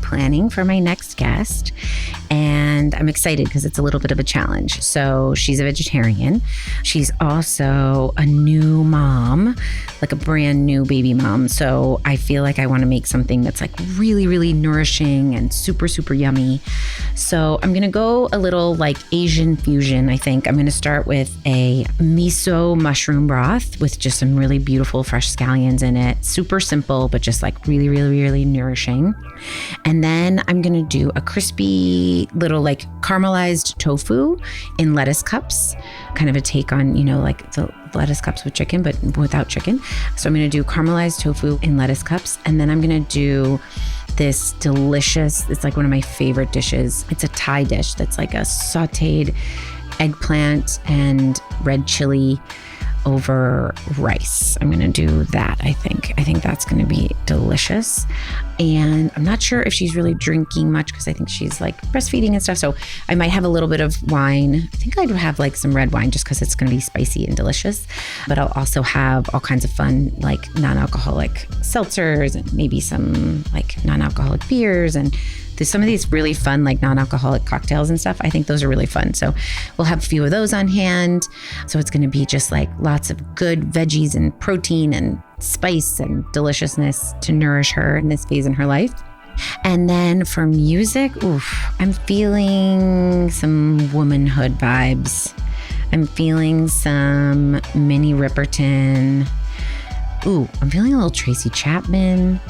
planning for my next guest. And I'm excited because it's a little bit of a challenge. So she's a vegetarian. She's also a new mom, like a brand new baby mom. So I feel like I want to make something that's like really, really nourishing and super, super yummy. So I'm going to go a little like Asian fusion, I think. I'm going to start with a miso mushroom broth with just some really beautiful fresh scallions in it. Super simple, but just like really, really, really nourishing. And then I'm going to do a crispy little like caramelized tofu in lettuce cups, kind of a take on, you know, like the lettuce cups with chicken, but without chicken. So I'm going to do caramelized tofu in lettuce cups. And then I'm going to do this delicious, it's like one of my favorite dishes. It's a Thai dish that's like a sauteed eggplant and red chili over rice. I'm going to do that, I think. I think that's going to be delicious. And I'm not sure if she's really drinking much because I think she's like breastfeeding and stuff. So I might have a little bit of wine. I think I'd have like some red wine just because it's going to be spicy and delicious. But I'll also have all kinds of fun like non-alcoholic seltzers and maybe some like non-alcoholic beers and there's some of these really fun like non-alcoholic cocktails and stuff. I think those are really fun. So we'll have a few of those on hand. So it's going to be just like lots of good veggies and protein and spice and deliciousness to nourish her in this phase in her life. And then for music, I'm feeling some womanhood vibes. I'm feeling some Minnie Riperton. I'm feeling a little Tracy Chapman.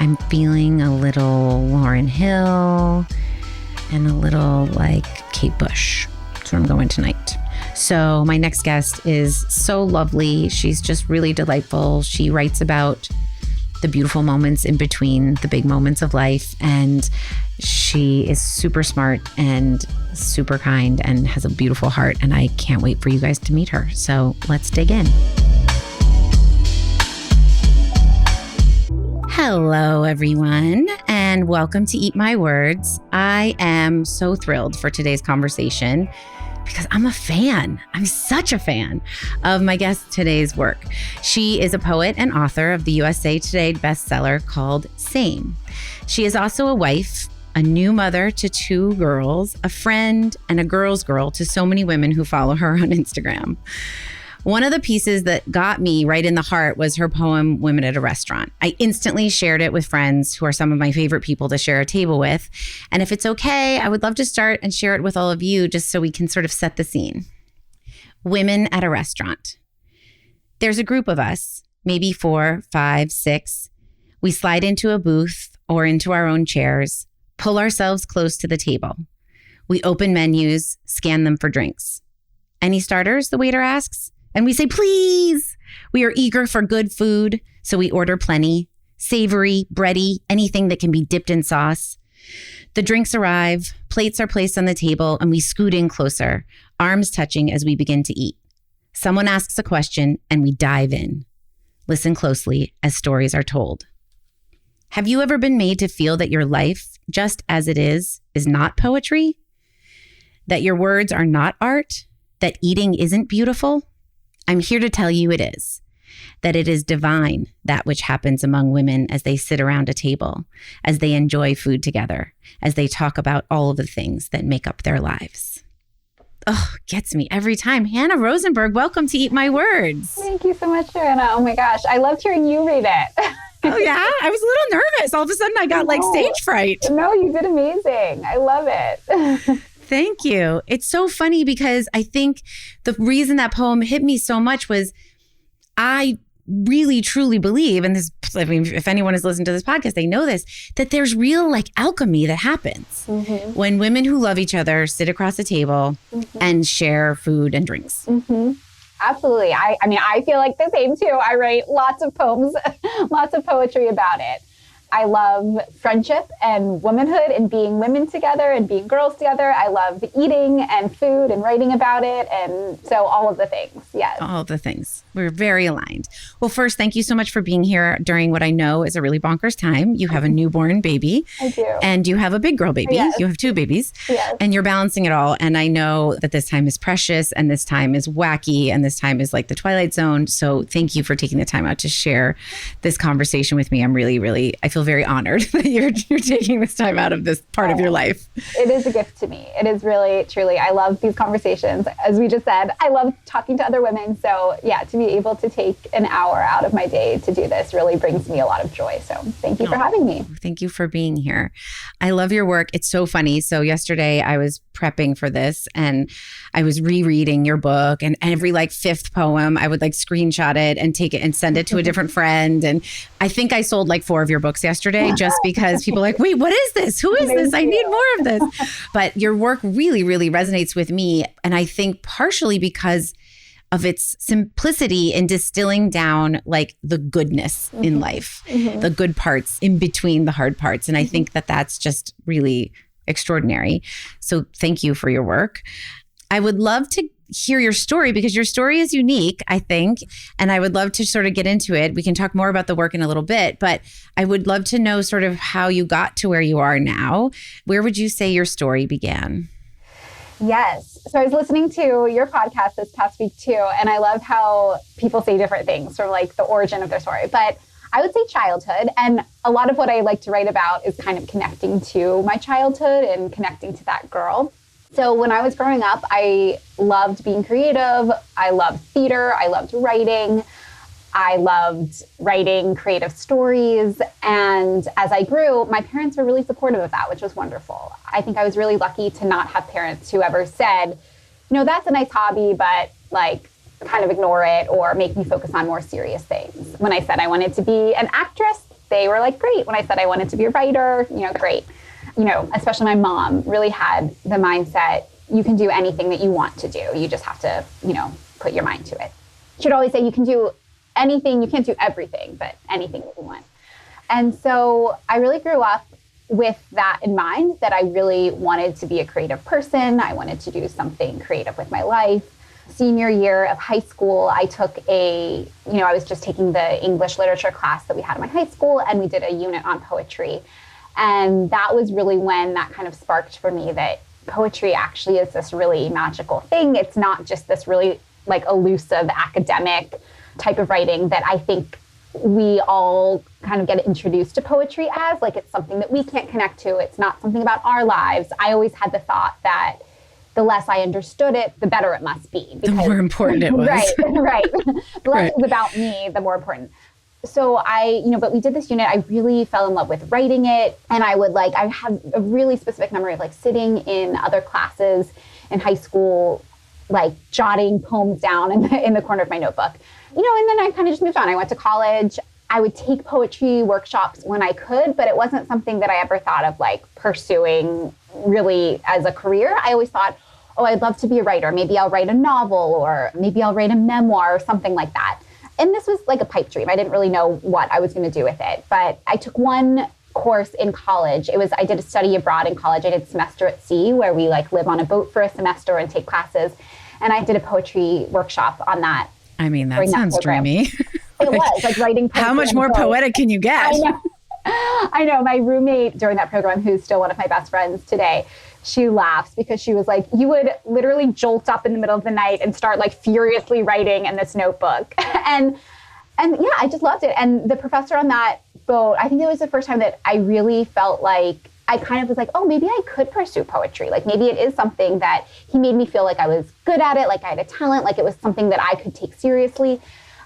I'm feeling a little Lauryn Hill and a little like Kate Bush. That's where I'm going tonight. So my next guest is so lovely. She's just really delightful. She writes about the beautiful moments in between the big moments of life. And she is super smart and super kind and has a beautiful heart. And I can't wait for you guys to meet her. So let's dig in. Hello, everyone, and welcome to Eat My Words. I am so thrilled for today's conversation because I'm a fan. I'm such a fan of my guest today's work. She is a poet and author of the USA Today bestseller called Same. She is also a wife, a new mother to 2 girls, a friend, and a girl's girl to so many women who follow her on Instagram. One of the pieces that got me right in the heart was her poem, Women at a Restaurant. I instantly shared it with friends who are some of my favorite people to share a table with. And if it's okay, I would love to start and share it with all of you just so we can sort of set the scene. Women at a restaurant. There's a group of us, maybe 4, 5, 6. We slide into a booth or into our own chairs, pull ourselves close to the table. We open menus, scan them for drinks. Any starters, the waiter asks? And we say, please. We are eager for good food, so we order plenty. Savory, bready, anything that can be dipped in sauce. The drinks arrive, plates are placed on the table, and we scoot in closer, arms touching as we begin to eat. Someone asks a question, and we dive in. Listen closely as stories are told. Have you ever been made to feel that your life, just as it is not poetry? That your words are not art? That eating isn't beautiful? I'm here to tell you it is. That it is divine, that which happens among women as they sit around a table, as they enjoy food together, as they talk about all of the things that make up their lives. Oh, gets me every time. Hannah Rosenberg, welcome to Eat My Words. Thank you so much, Johanna. Oh my gosh, I loved hearing you read it. Oh yeah? I was a little nervous. All of a sudden I got like stage fright. No, you did amazing. I love it. Thank you. It's so funny because I think the reason that poem hit me so much was I really truly believe, and this, I mean, if anyone has listened to this podcast, they know this, that there's real like alchemy that happens when women who love each other sit across a table and share food and drinks. Absolutely. I mean, I feel like the same too. I write lots of poems, lots of poetry about it. I love friendship and womanhood and being women together and being girls together. I love eating and food and writing about it. And so all of the things. Yes. All of the things. We're very aligned. Well, first, thank you so much for being here during what I know is a really bonkers time. You have a newborn baby. I do. And you have a big girl baby. Yes. You have 2 babies. Yes. And you're balancing it all. And I know that this time is precious and this time is wacky and this time is like the Twilight Zone. So thank you for taking the time out to share this conversation with me. I feel feel very honored that you're taking this time out of this part of your life. It is a gift to me. It is really, truly, I love these conversations. As we just said, I love talking to other women. So yeah, to be able to take an hour out of my day to do this really brings me a lot of joy. So thank you for having me. Thank you for being here. I love your work. It's so funny. So yesterday I was prepping for this and I was rereading your book, and every like fifth poem, I would like screenshot it and take it and send it to a different friend. And I think I sold like 4 of your books yesterday just because people are like, wait, what is this? Who is this? I need more of this. But your work really, really resonates with me. And I think partially because of its simplicity in distilling down like the goodness in life, the good parts in between the hard parts. And I think that that's just really extraordinary. So thank you for your work. I would love to hear your story because your story is unique, I think, and I would love to sort of get into it. We can talk more about the work in a little bit, but I would love to know sort of how you got to where you are now. Where would you say your story began? Yes. So I was listening to your podcast this past week too, and I love how people say different things from like the origin of their story. But I would say childhood. And a lot of what I like to write about is kind of connecting to my childhood and connecting to that girl. So when I was growing up, I loved being creative. I loved theater. I loved writing. I loved writing creative stories. And as I grew, my parents were really supportive of that, which was wonderful. I think I was really lucky to not have parents who ever said, that's a nice hobby, but like kind of ignore it or make me focus on more serious things. When I said I wanted to be an actress, they were like, great. When I said I wanted to be a writer, great. Especially my mom really had the mindset, you can do anything that you want to do. You just have to, put your mind to it. She'd always say, you can do anything, you can't do everything, but anything that you want. And so I really grew up with that in mind, that I really wanted to be a creative person. I wanted to do something creative with my life. Senior year of high school, I took I was just taking the English literature class that we had in my high school, and we did a unit on poetry. And that was really when that kind of sparked for me that poetry actually is this really magical thing. It's not just this really like elusive academic type of writing that I think we all kind of get introduced to poetry as. Like it's something that we can't connect to. It's not something about our lives. I always had the thought that the less I understood it, the better it must be. Because, the more important it was. Right. The less it was about me, the more important. So but we did this unit. I really fell in love with writing it. And I have a really specific memory of like sitting in other classes in high school, like jotting poems down in the corner of my notebook. And then I kind of just moved on. I went to college. I would take poetry workshops when I could, but it wasn't something that I ever thought of like pursuing really as a career. I always thought, I'd love to be a writer. Maybe I'll write a novel, or maybe I'll write a memoir or something like that. And this was like a pipe dream. I didn't really know what I was going to do with it. But I took one course in college. I did a study abroad in college. I did semester at sea, where we like live on a boat for a semester and take classes. And I did a poetry workshop on that. I mean, that sounds dreamy. It was like writing poetry. How much more poetic can you get? I know. My roommate during that program, who's still one of my best friends today, she laughs because she was like, you would literally jolt up in the middle of the night and start like furiously writing in this notebook. and yeah, I just loved it. And the professor on that boat, I think it was the first time that I really felt like I kind of was like, maybe I could pursue poetry. Like maybe it is something that he made me feel like I was good at it, like I had a talent, like it was something that I could take seriously,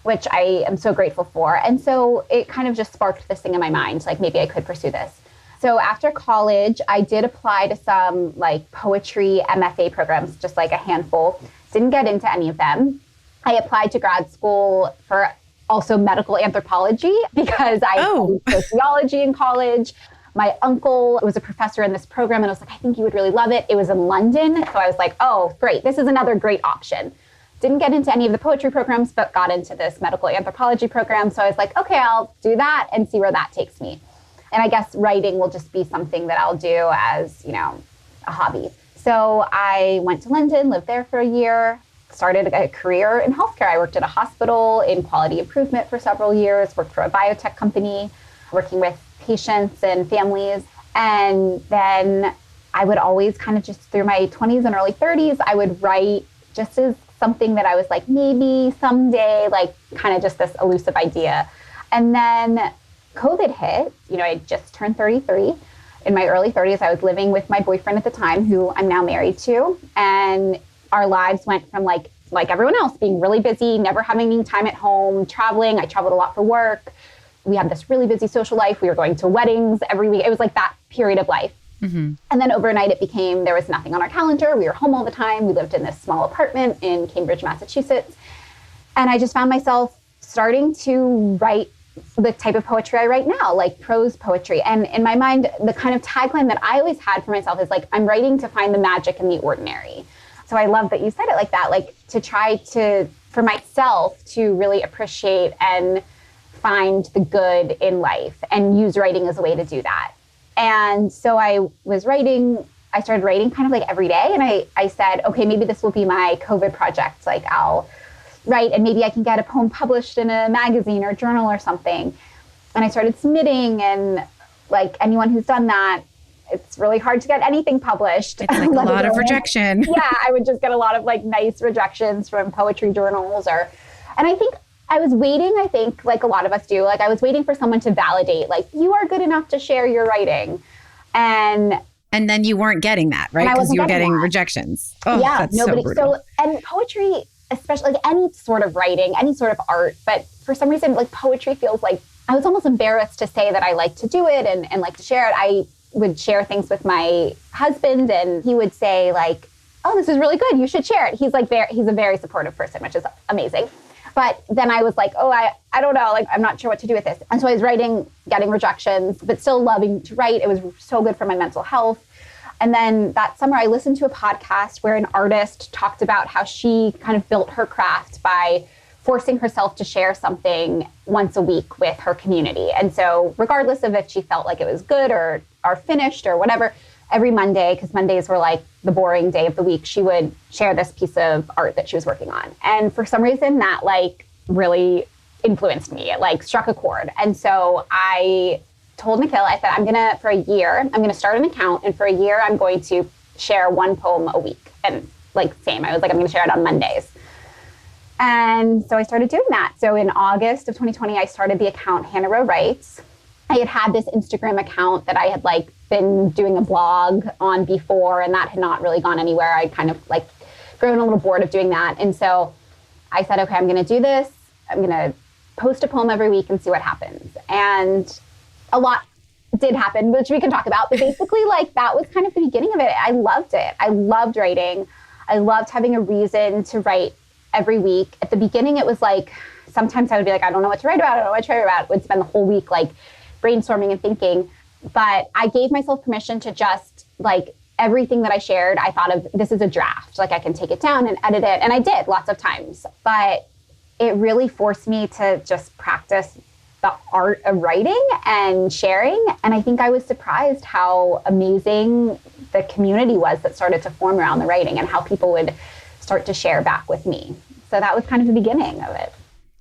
which I am so grateful for. And so it kind of just sparked this thing in my mind, like maybe I could pursue this. So after college, I did apply to some like poetry MFA programs, just like a handful. Didn't get into any of them. I applied to grad school for also medical anthropology because I studied sociology in college. My uncle was a professor in this program, and I was like, I think you would really love it. It was in London. So I was like, great. This is another great option. Didn't get into any of the poetry programs, but got into this medical anthropology program. So I was like, okay, I'll do that and see where that takes me. And I guess writing will just be something that I'll do as, a hobby. So I went to London, lived there for a year, started a career in healthcare. I worked at a hospital in quality improvement for several years, worked for a biotech company, working with patients and families. And then I would always kind of just through my 20s and early 30s, I would write just as something that I was like, maybe someday, like kind of just this elusive idea. And then COVID hit, I just turned 33. In my early 30s, I was living with my boyfriend at the time, who I'm now married to. And our lives went from like everyone else, being really busy, never having any time at home, traveling. I traveled a lot for work. We had this really busy social life. We were going to weddings every week. It was like that period of life. Mm-hmm. And then overnight it became, there was nothing on our calendar. We were home all the time. We lived in this small apartment in Cambridge, Massachusetts. And I just found myself starting to write the type of poetry I write now, like prose poetry. And in my mind, the kind of tagline that I always had for myself is like, I'm writing to find the magic in the ordinary. So I love that you said it like that, like to try to, for myself, to really appreciate and find the good in life and use writing as a way to do that. And so I started writing kind of like every day. And I said, okay, maybe this will be my COVID project. Like I'll write and maybe I can get a poem published in a magazine or journal or something. And I started submitting, and like anyone who's done that, it's really hard to get anything published. It's like a lot of rejection. Yeah, I would just get a lot of like nice rejections from poetry journals and I think I was waiting, like a lot of us do, like I was waiting for someone to validate, like, you are good enough to share your writing. And then you weren't getting that, right? Because you were getting rejections. Oh, yeah, that's nobody. So and poetry, especially like any sort of writing, any sort of art, but for some reason, like poetry feels like, I was almost embarrassed to say that I like to do it and like to share it. I would share things with my husband and he would say like, oh, this is really good. You should share it. He's a very supportive person, which is amazing. But then I was like, oh, I don't know. Like, I'm not sure what to do with this. And so I was writing, getting rejections, but still loving to write. It was so good for my mental health. And then that summer I listened to a podcast where an artist talked about how she kind of built her craft by forcing herself to share something once a week with her community. And so regardless of if she felt like it was good or finished or whatever, every Monday, because Mondays were like the boring day of the week, she would share this piece of art that she was working on. And for some reason that like really influenced me. It like struck a chord. And so I told Nikhil, I said, for a year, I'm going to start an account. And for a year, I'm going to share one poem a week. And like same, I was like, I'm going to share it on Mondays. And so I started doing that. So in August of 2020, I started the account Hannah Rowe Writes. I had this Instagram account that I had like been doing a blog on before, and that had not really gone anywhere. I kind of like grown a little bored of doing that. And so I said, okay, I'm going to do this. I'm going to post a poem every week and see what happens. And a lot did happen, which we can talk about. But basically, like that was kind of the beginning of it. I loved it. I loved writing. I loved having a reason to write every week. At the beginning, it was like, sometimes I would be like, I don't know what to write about. I don't know what to write about. I would spend the whole week like brainstorming and thinking. But I gave myself permission to just like everything that I shared, I thought of this is a draft. Like I can take it down and edit it. And I did lots of times. But it really forced me to just practice the art of writing and sharing. And I think I was surprised how amazing the community was that started to form around the writing and how people would start to share back with me. So that was kind of the beginning of it.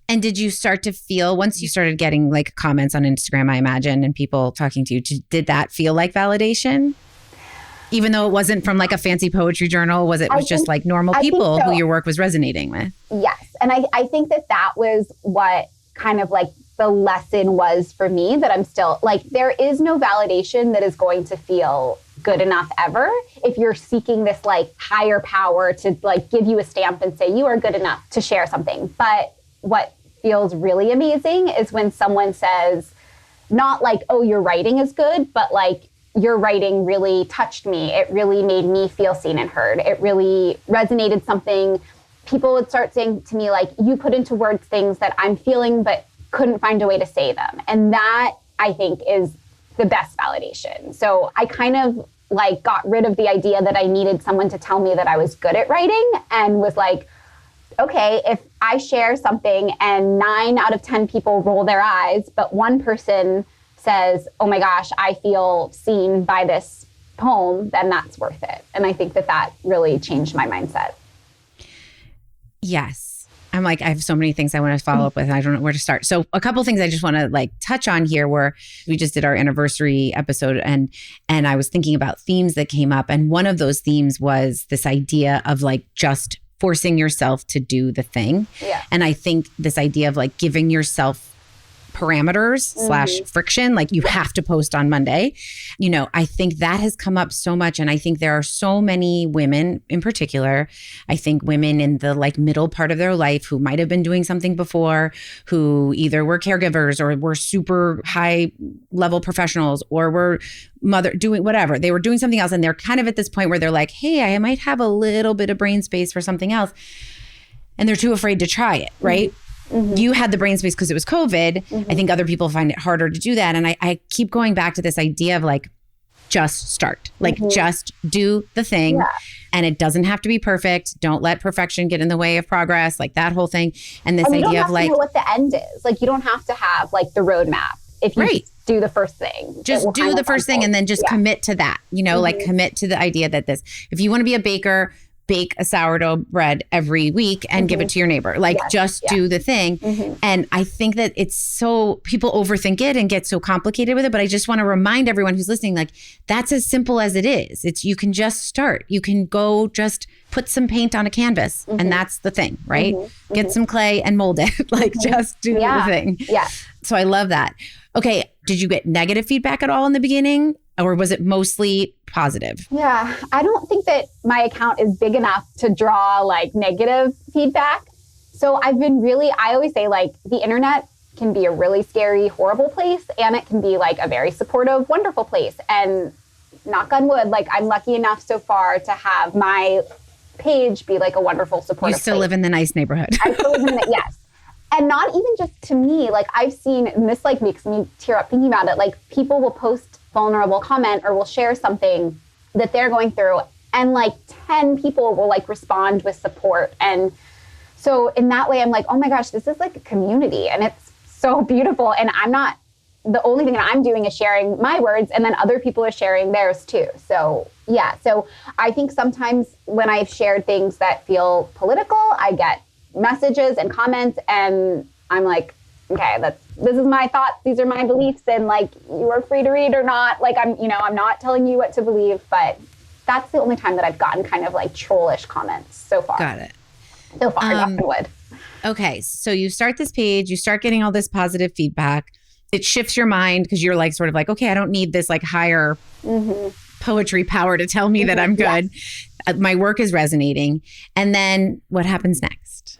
And did you start to feel, once you started getting like comments on Instagram, I imagine, and people talking to you, did that feel like validation? Even though it wasn't from like a fancy poetry journal, was just like normal people who your work was resonating with? Yes. And I think that was what kind of like the lesson was for me, that I'm still like, there is no validation that is going to feel good enough ever if you're seeking this like higher power to like give you a stamp and say you are good enough to share something. But what feels really amazing is when someone says, not like, oh, your writing is good, but like, your writing really touched me. It really made me feel seen and heard. It really resonated something. People would start saying to me, like, you put into words things that I'm feeling, but couldn't find a way to say them. And that, I think, is the best validation. So I kind of like got rid of the idea that I needed someone to tell me that I was good at writing, and was like, okay, if I share something and 9 out of 10 people roll their eyes, but one person says, oh my gosh, I feel seen by this poem, then that's worth it. And I think that really changed my mindset. Yes. I'm like, I have so many things I want to follow up with, and I don't know where to start. So a couple of things I just want to like touch on here, where we just did our anniversary episode, and I was thinking about themes that came up. And one of those themes was this idea of like just forcing yourself to do the thing. Yeah. And I think this idea of like giving yourself parameters slash friction, like you have to post on Monday. I think that has come up so much. And I think there are so many women in particular, I think women in the like middle part of their life who might have been doing something before, who either were caregivers or were super high level professionals or were doing whatever. They were doing something else. And they're kind of at this point where they're like, hey, I might have a little bit of brain space for something else. And they're too afraid to try it, right? You had the brain space because it was COVID. I think other people find it harder to do that. And I keep going back to this idea of like, just start, like just do the thing. Yeah. And it doesn't have to be perfect. Don't let perfection get in the way of progress, like that whole thing. And this idea of like, you don't have to know what the end is. Like you don't have to have like the roadmap. If you do the first thing, just do the first thing and then just commit to that, like commit to the idea that if you want to be a baker, bake a sourdough bread every week and give it to your neighbor. Like just do the thing. And I think that it's so people overthink it and get so complicated with it. But I just want to remind everyone who's listening, like that's as simple as it is. You can just start. You can go just put some paint on a canvas and that's the thing, right? Get some clay and mold it. Like just do the thing. Yeah. So I love that. Okay. Did you get negative feedback at all in the beginning? Or was it mostly positive? Yeah, I don't think that my account is big enough to draw like negative feedback. So I always say like the internet can be a really scary, horrible place. And it can be like a very supportive, wonderful place. And knock on wood, like I'm lucky enough so far to have my page be like a wonderful, supportive You still live in the nice neighborhood. I still live in it, yes. And not even just to me, like I've seen, and this like makes me tear up thinking about it, like people will post vulnerable comment or will share something that they're going through and like 10 people will like respond with support. And so in that way, I'm like, oh my gosh, this is like a community and it's so beautiful. And the only thing that I'm doing is sharing my words and then other people are sharing theirs too. So yeah. So I think sometimes when I've shared things that feel political, I get messages and comments and I'm like, okay, this is my thoughts. These are my beliefs. And like, you are free to read or not. Like I'm not telling you what to believe, but that's the only time that I've gotten kind of like trollish comments so far. Got it. So far, knock on wood. Okay. So you start this page, you start getting all this positive feedback. It shifts your mind because you're like, sort of like, okay, I don't need this like higher poetry power to tell me that I'm good. Yes. My work is resonating. And then what happens next?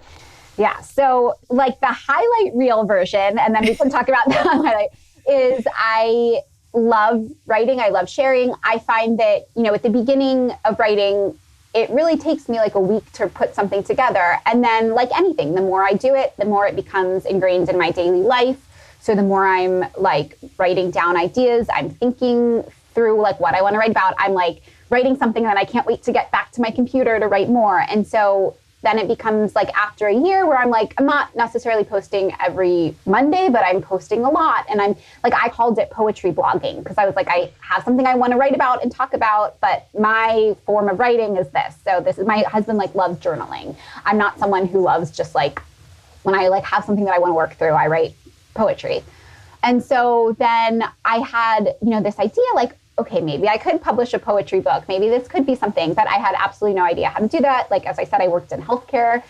Yeah. So like the highlight reel version, and then we can talk about the highlight, is I love writing. I love sharing. I find that, at the beginning of writing, it really takes me like a week to put something together. And then like anything, the more I do it, the more it becomes ingrained in my daily life. So the more I'm like writing down ideas, I'm thinking through like what I want to write about. I'm like writing something and I can't wait to get back to my computer to write more. And so then it becomes like after a year where I'm like, I'm not necessarily posting every Monday, but I'm posting a lot. And I'm like, I called it poetry blogging because I was like, I have something I want to write about and talk about, but my form of writing is this. So this is, my husband like loves journaling. I'm not someone who loves just like, when I like have something that I want to work through, I write poetry. And so then I had, this idea like, okay, maybe I could publish a poetry book. Maybe this could be something, but I had absolutely no idea how to do that. Like, as I said, I worked in healthcare.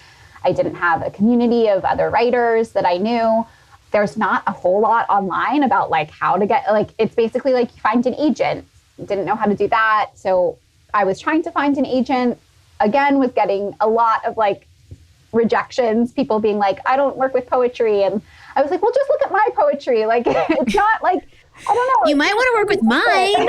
I didn't have a community of other writers that I knew. There's not a whole lot online about like how to get, like, it's basically like find an agent. Didn't know how to do that. So I was trying to find an agent, again, was getting a lot of like rejections, people being like, I don't work with poetry. And I was like, well, just look at my poetry. Like, it's not like, I don't know. You might want to work with mine.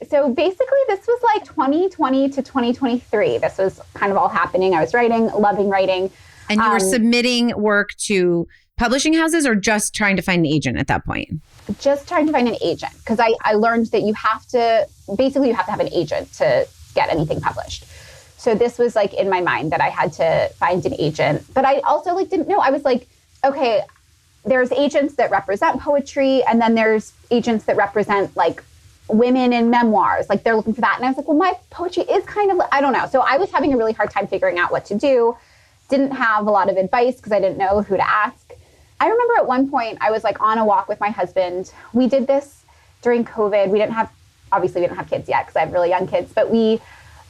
So basically this was like 2020 to 2023. This was kind of all happening. I was writing, loving writing. And you were submitting work to publishing houses or just trying to find an agent at that point? Just trying to find an agent. Because I learned that you have to have an agent to get anything published. So this was like in my mind that I had to find an agent. But I also like didn't know. I was like, okay, there's agents that represent poetry, and then there's agents that represent like women in memoirs. Like they're looking for that. And I was like, well, my poetry is kind of, I don't know. So I was having a really hard time figuring out what to do. Didn't have a lot of advice because I didn't know who to ask. I remember at one point I was like on a walk with my husband. We did this during COVID. Obviously we didn't have kids yet because I have really young kids, but we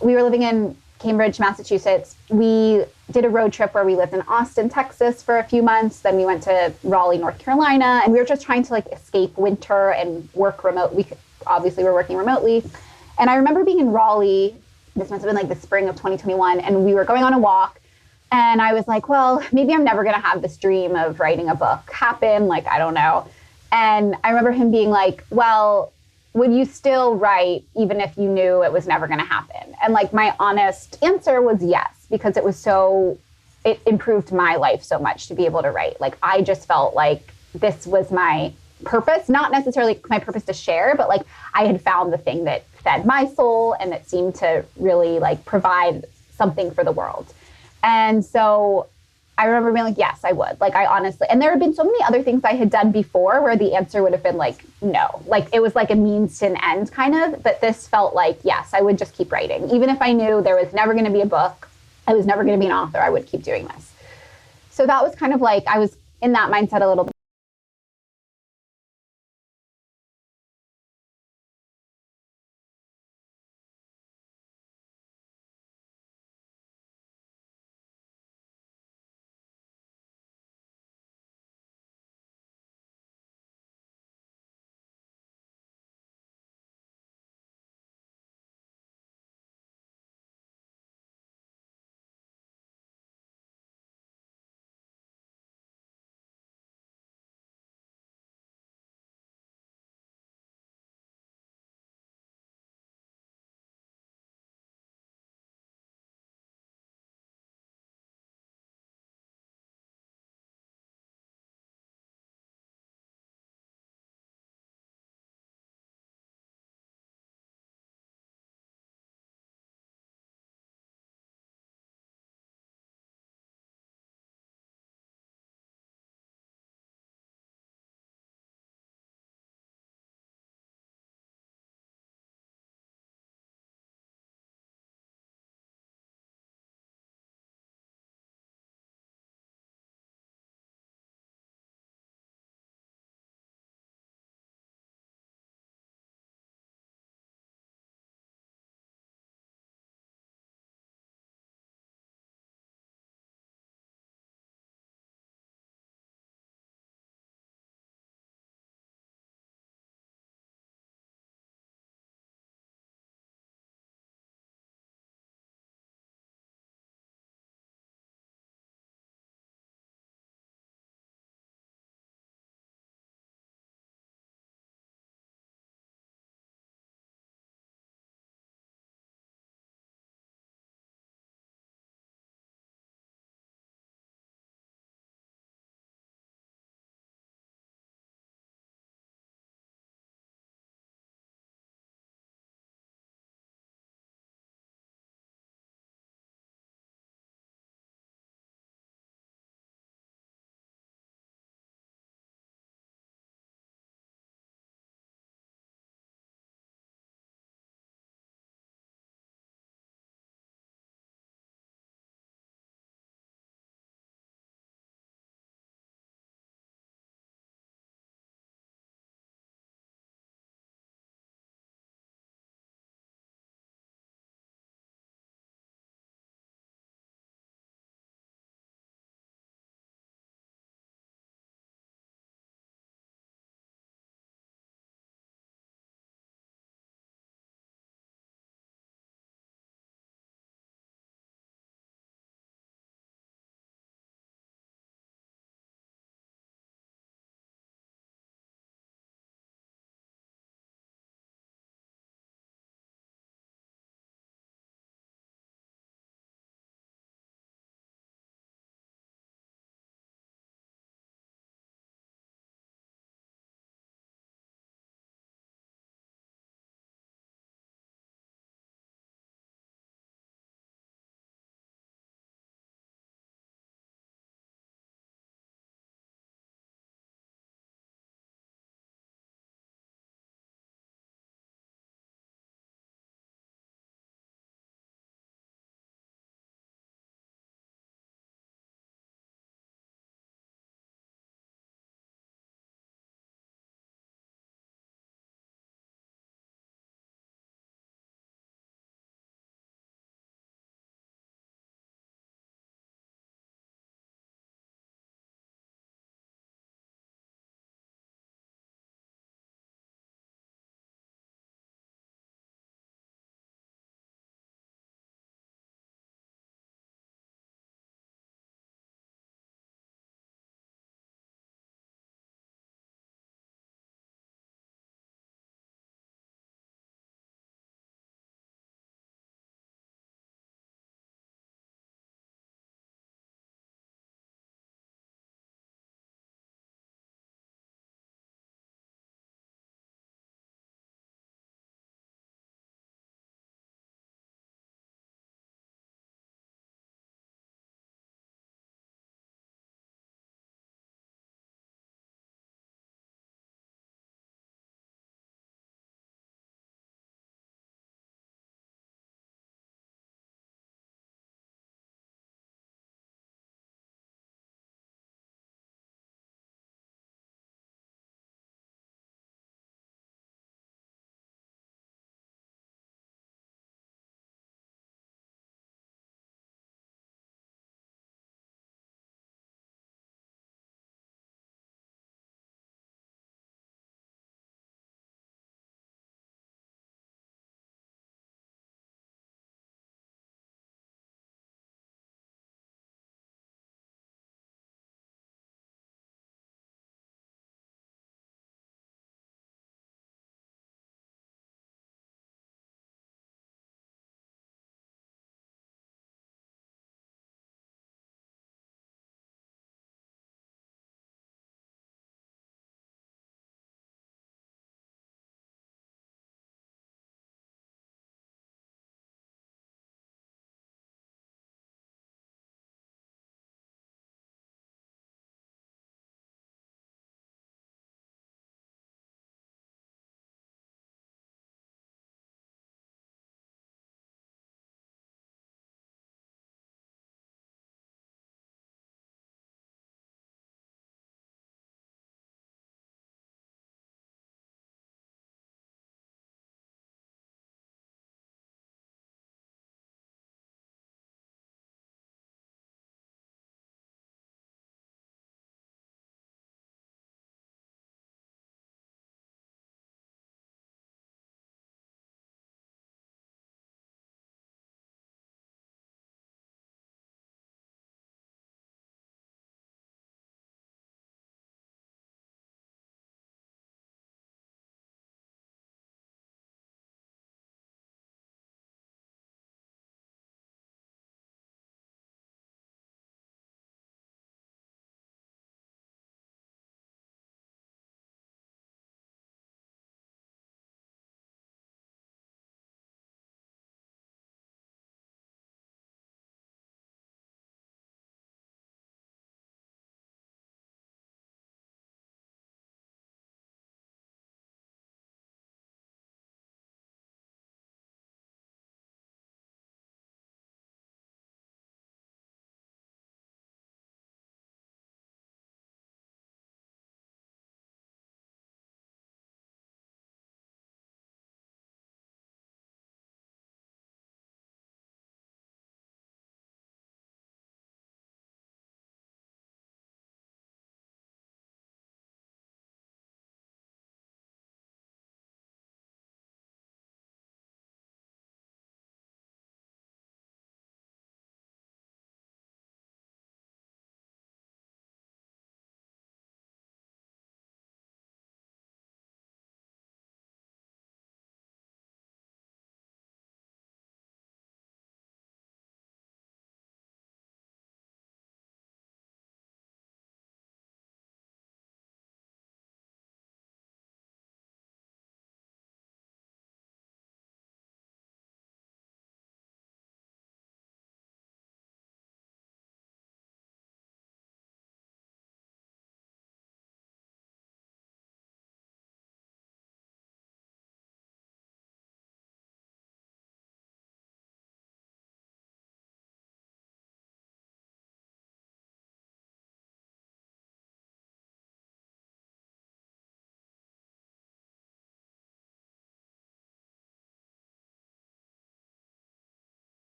were living in Cambridge, Massachusetts. We did a road trip where we lived in Austin, Texas for a few months. Then we went to Raleigh, North Carolina, and we were just trying to like escape winter and work remote. Obviously we're working remotely. And I remember being in Raleigh, this must have been like the spring of 2021, and we were going on a walk. And I was like, well, maybe I'm never going to have this dream of writing a book happen. Like, I don't know. And I remember him being like, well, would you still write even if you knew it was never going to happen? And like my honest answer was yes, because it improved my life so much to be able to write. Like I just felt like this was my purpose, not necessarily my purpose to share, but like I had found the thing that fed my soul and that seemed to really like provide something for the world. And so I remember being like, yes, I would. Like, I honestly, and there had been so many other things I had done before where the answer would have been like, no. Like, it was like a means to an end kind of. But this felt like, yes, I would just keep writing. Even if I knew there was never going to be a book, I was never going to be an author, I would keep doing this. So that was kind of like, I was in that mindset a little